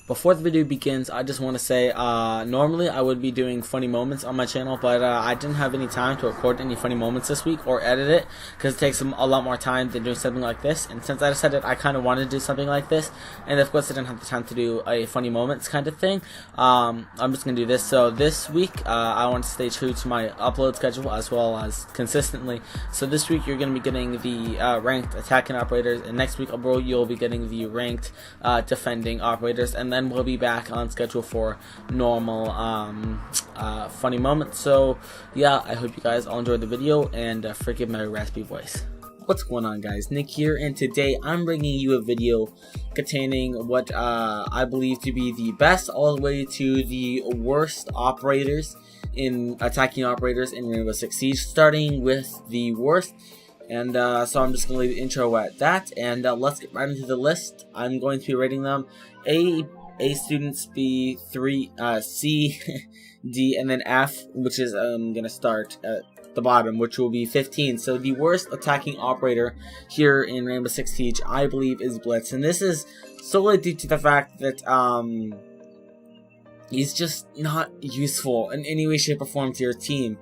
Before the video begins, I just want to say, normally I would be doing funny moments on my channel, but I didn't have any time to record any funny moments this week or edit it, because it takes a lot more time than doing something like this. And since I decided I kind of wanted to do something like this, and of course I didn't have the time to do a funny moments kind of thing, I'm just going to do this. So this week, I want to stay true to my upload schedule as well as consistently. So this week you're going to be getting the ranked attacking operators, and next week you'll be getting the ranked defending operators, and then we'll be back on schedule for normal funny moments. So yeah, I hope you guys all enjoyed the video, and forgive my raspy voice. What's going on, guys? Nick here, and today I'm bringing you a video containing what I believe to be the best all the way to the worst operators in attacking operators in Rainbow Six Siege, starting with the worst. And so I'm just going to leave the intro at that, and let's get right into the list. I'm going to be rating them A students, B, 3, C, D, and then F, which is going to start at the bottom, which will be 15. So the worst attacking operator here in Rainbow Six Siege, I believe, is Blitz. And this is solely due to the fact that he's just not useful in any way, shape, or form to your team.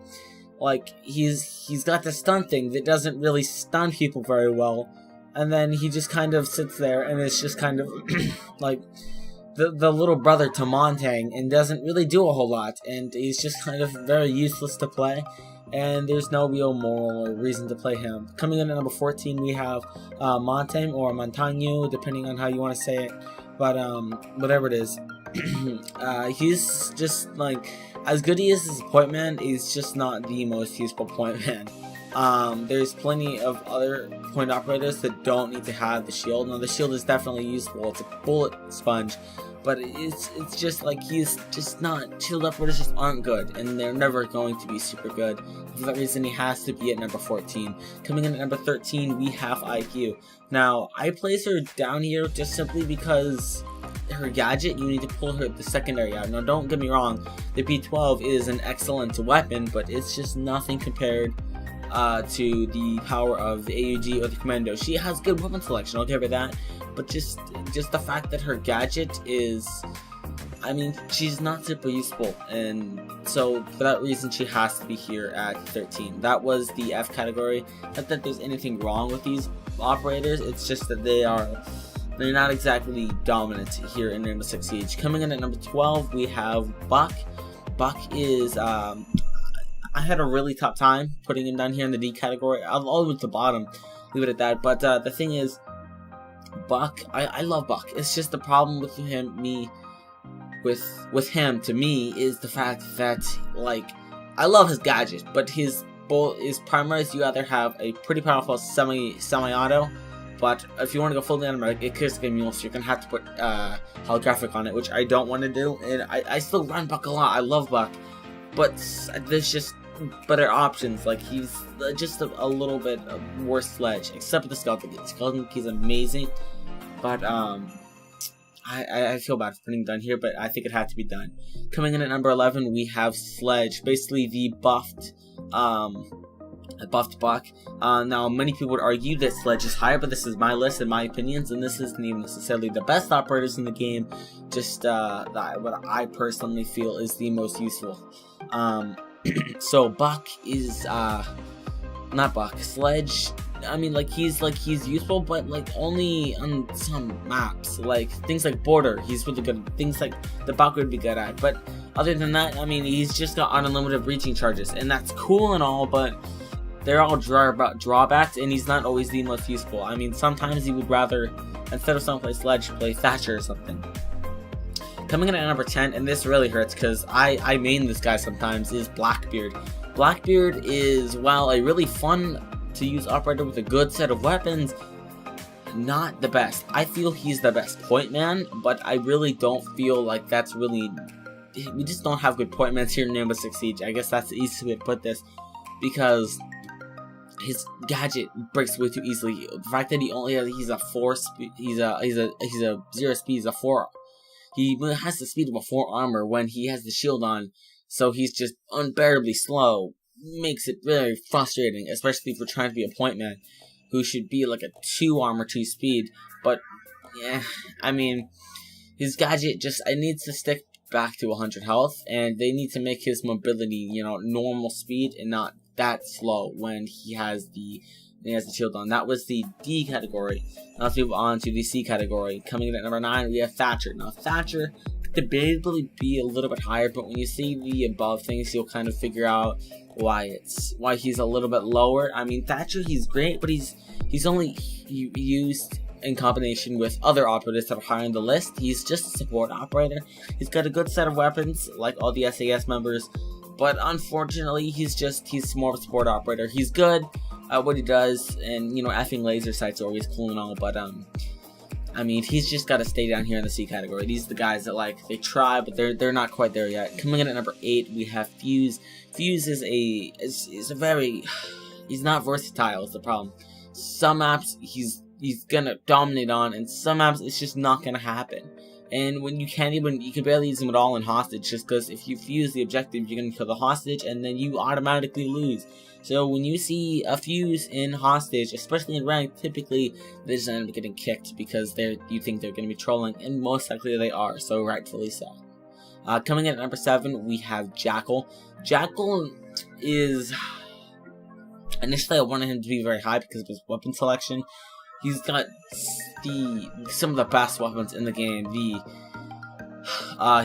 Like, he's got the stun thing that doesn't really stun people very well, and then he just kind of sits there, and it's just kind of like the little brother to Montang, and doesn't really do a whole lot, and he's just kind of very useless to play, and there's no real moral or reason to play him. Coming in at number 14, we have Montang, or Montagno, depending on how you want to say it, but whatever it is. He's just, like, as good he is as a point man, he's just not the most useful point man. There's plenty of other point operators that don't need to have the shield. Now, the shield is definitely useful. It's a bullet sponge, but it's just like he's just not. Shield operators just aren't good, and they're never going to be super good. For that reason, he has to be at number 14. Coming in at number 13, we have IQ. Now, I place her down here just simply because her gadget, you need to pull her the secondary out. Now, don't get me wrong, the P12 is an excellent weapon, but it's just nothing compared to the power of the AUG or the Commando. She has good weapon selection, I'll give her that, but just the fact that her gadget is, I mean, she's not super useful, and so for that reason she has to be here at 13. That was the F category. Not that there's anything wrong with these operators, it's just that they're not exactly dominant here in Rainbow Six Siege. Coming in at number 12, we have Buck. Buck is, I had a really tough time putting him down here in the D category. I'll all at the bottom, leave it at that. But the thing is, Buck, I love Buck. It's just the problem with him, with him, to me, is the fact that, like, I love his gadget, but his primary is you either have a pretty powerful semi-auto, but if you want to go fully automatic, it kills the mule, so you're going to have to put holographic on it, which I don't want to do, and I still run Buck a lot. I love Buck, but there's just better options. Like, he's just a little bit worse sledge, except with the skeleton key. The skeleton key is amazing, but I feel bad for putting it down here, but I think it had to be done. Coming in at number 11, we have Sledge, basically the buffed Buck. Now, many people would argue that Sledge is higher, but this is my list and my opinions, and this isn't even necessarily the best operators in the game, just what I personally feel is the most useful. So Buck is not Buck. Sledge, I mean, like, he's useful, but like only on some maps, like things like Border, he's really good. Things like the Buck would be good at, but other than that, I mean, he's just got unlimited breaching charges, and that's cool and all, but they're all drawbacks, and he's not always the most useful. I mean, sometimes he would rather, instead of someone play Sledge, play Thatcher or something. Coming in at number 10, and this really hurts because I main this guy sometimes, is Blackbeard. Blackbeard is, while a really fun to use operator with a good set of weapons, not the best. I feel he's the best point man, but I really don't feel like that's really, we just don't have good point mans here in Rainbow Six Siege. I guess that's the easiest way to put this, because his gadget breaks way too easily. The fact that he's a 4 speed, he's a 0 speed, he's a 4. He has the speed of a 4 armor when he has the shield on, so he's just unbearably slow. Makes it very frustrating, especially if we're trying to be a point man who should be like a 2 armor, 2 speed. But yeah, I mean, his gadget just, it needs to stick back to 100 health, and they need to make his mobility, you know, normal speed and not that slow when he has the shield on. That was the D category. Now let's move on to the C category. Coming in at number 9, we have Thatcher. Now Thatcher could debatably be a little bit higher, but when you see the above things, you'll kind of figure out why he's a little bit lower. I mean, Thatcher, he's great, but he's only used in combination with other operators that are higher on the list. He's just a support operator. He's got a good set of weapons, like all the SAS members, but unfortunately, he's more of a support operator. He's good at what he does, and, you know, effing laser sights are always cool and all, but, I mean, he's just got to stay down here in the C category. These are the guys that, like, they try, but they're not quite there yet. Coming in at number 8, we have Fuse. Fuse is a very, he's not versatile, is the problem. Some maps, he's gonna dominate on, and some maps it's just not gonna happen. And when you can barely use him at all in hostage, just because if you fuse the objective, you're gonna kill the hostage, and then you automatically lose. So when you see a fuse in hostage, especially in rank, typically they just end up getting kicked because you think they're gonna be trolling, and most likely they are. So rightfully so. Coming in at number 7, we have Jackal. Jackal is, initially I wanted him to be very high because of his weapon selection. He's got some of the best weapons in the game.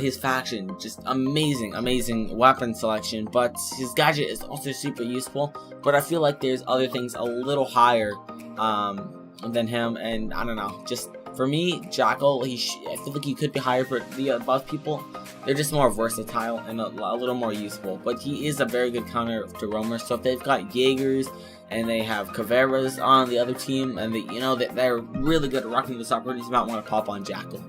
His faction, just amazing weapon selection. But his gadget is also super useful. But I feel like there's other things a little higher than him, and I don't know. Just for me, Jackal, I feel like he could be higher for the above people. They're just more versatile and a little more useful. But he is a very good counter to roamers. So if they've got Jaegers and they have Caveras on the other team, and they're really good at rocking this operator, you might want to pop on Jackal.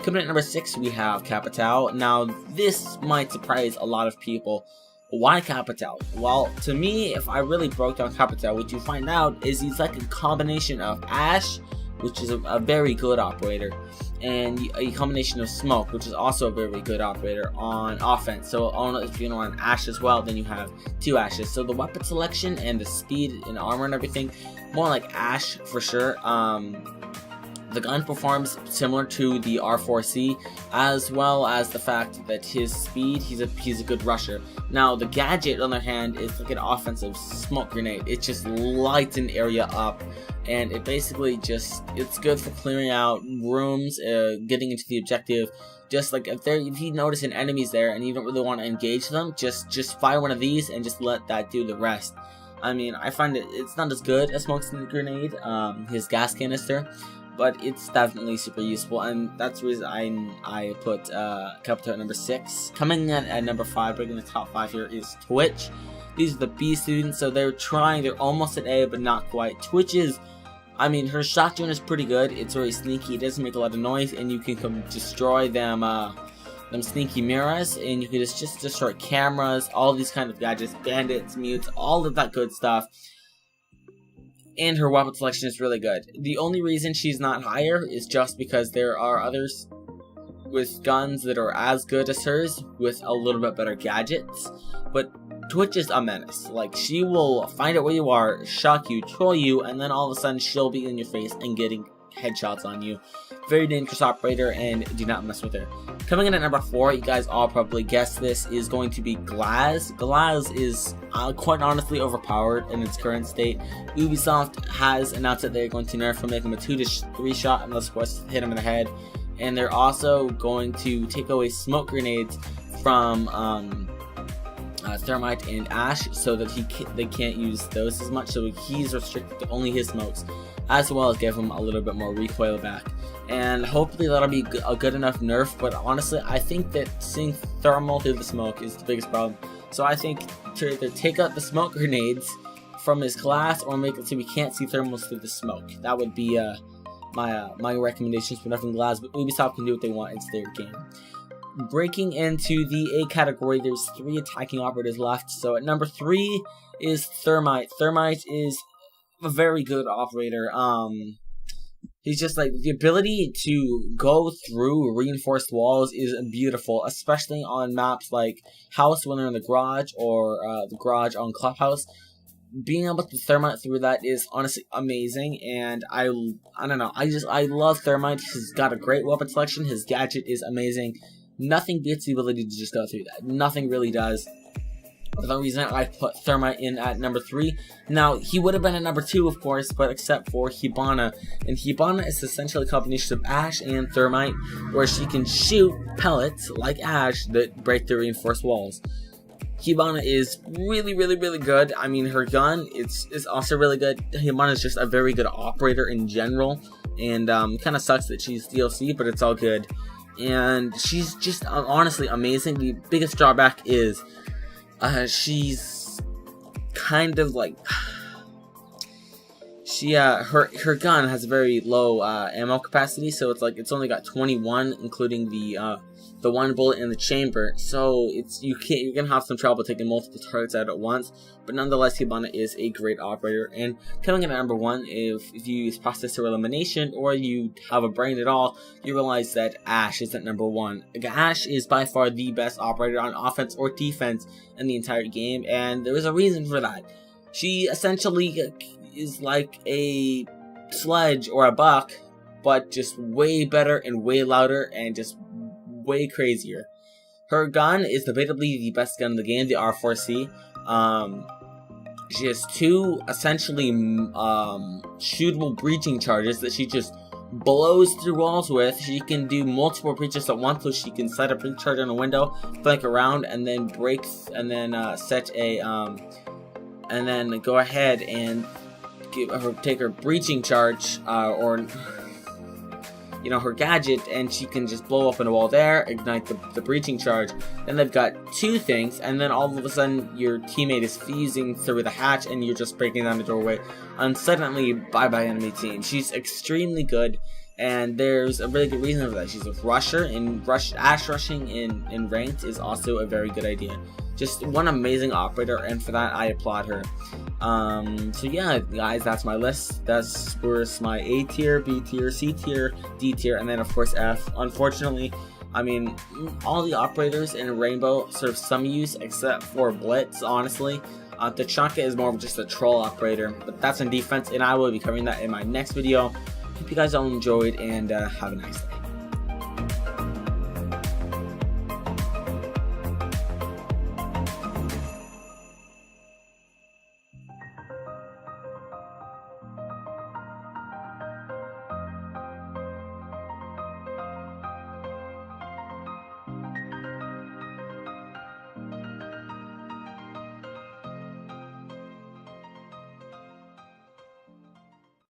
Coming in at number 6, we have Capitao. Now, this might surprise a lot of people. Why Capitao? Well, to me, if I really broke down Capitao, what you find out is he's like a combination of Ash, which is a very good operator, and a combination of Smoke, which is also a very good operator on offense. So if you want Ash as well, then you have 2 Ashes. So the weapon selection and the speed and armor and everything, more like Ash for sure. The gun performs similar to the R4C, as well as the fact that his speed, he's a good rusher. Now the gadget, on the other hand, is like an offensive smoke grenade. It just lights an area up, and it basically it's good for clearing out rooms, getting into the objective. Just like if you notice an enemy's there and you don't really want to engage them, just fire one of these and just let that do the rest. I mean, I find it's not as good as smoke grenade, his gas canister, but it's definitely super useful, and that's the reason I put Capitao at number 6. Coming in at number 5, breaking the top 5 here, is Twitch. These are the B students, so they're almost at A, but not quite. Twitch is, I mean, her shotgun is pretty good. It's very sneaky. It doesn't make a lot of noise, and you can come destroy them sneaky mirrors, and you can just destroy cameras, all these kind of gadgets, bandits, mutes, all of that good stuff. And her weapon selection is really good. The only reason she's not higher is just because there are others with guns that are as good as hers with a little bit better gadgets. But Twitch is a menace. Like, she will find out where you are, shock you, troll you, and then all of a sudden she'll be in your face and getting headshots on you. Very dangerous operator, and do not mess with her. Coming in at number 4, you guys all probably guessed this, is going to be Glaz. Glaz is quite honestly overpowered in its current state. Ubisoft has announced that they're going to nerf him, make him a 2 to 3 shot unless of course hit him in the head. And they're also going to take away smoke grenades from Thermite and Ash, so that they can't use those as much. So he's restricted to only his smokes, as well as give him a little bit more recoil back. And hopefully that'll be a good enough nerf, but honestly, I think that seeing thermal through the smoke is the biggest problem. So I think to either take out the smoke grenades from his class, or make it so we can't see thermals through the smoke. That would be my recommendations for nerfing Glaz, but Ubisoft can do what they want, it's their game. Breaking into the A category, there's 3 attacking operators left. So at number 3 is Thermite. Thermite is a very good operator. He's just like, the ability to go through reinforced walls is beautiful, especially on maps like House when they're in the garage, or the garage on Clubhouse. being able to thermite through that is honestly amazing, and I don't know, I love thermite. He's got a great weapon selection, his gadget is amazing. Nothing beats the ability to just go through that. Nothing really does. For the reason I put thermite in at number 3. Now, he would have been at number 2, of course, but except for Hibana. And Hibana is essentially a combination of Ash and thermite, where she can shoot pellets like Ash that break the reinforced walls. Hibana is really good. I mean, her gun is also really good. Hibana is just a very good operator in general, and kind of sucks that she's DLC, but it's all good. And she's just honestly amazing. The biggest drawback is she's kind of like her gun has a very low ammo capacity, so it's only got 21, including the one bullet in the chamber. So you're gonna have some trouble taking multiple targets out at once. But nonetheless, Hibana is a great operator. And coming in at number 1, if you use possessor elimination or you have a brain at all, you realize that Ash is at number 1. Ash is by far the best operator on offense or defense in the entire game, and there is a reason for that. She essentially is like a Sledge or a Buck, but just way better and way louder and just way crazier. Her gun is debatably the best gun in the game, the R4C. She has 2 essentially shootable breaching charges that she just blows through walls with. She can do multiple breaches at once, so she can set a breach charge on a window, flank around, and then break, and then set a and then go ahead and take her breaching charge or her gadget, and she can just blow up in a wall there, ignite the breaching charge. Then they've got 2 things, and then all of a sudden your teammate is fusing through the hatch and you're just breaking down the doorway, and suddenly bye enemy team. She's extremely good, and there's a really good reason for that. She's a rusher, and Ash rushing in ranked is also a very good idea. Just one amazing operator, and for that I applaud her. So yeah, guys, that's my list. That's where's my A tier, B tier, C tier, D tier, and then of course F. Unfortunately, I mean, all the operators in Rainbow serve some use except for Blitz, honestly. Tachanka is more of just a troll operator, but that's in defense, and I will be covering that in my next video. Hope you guys all enjoyed, and have a nice day.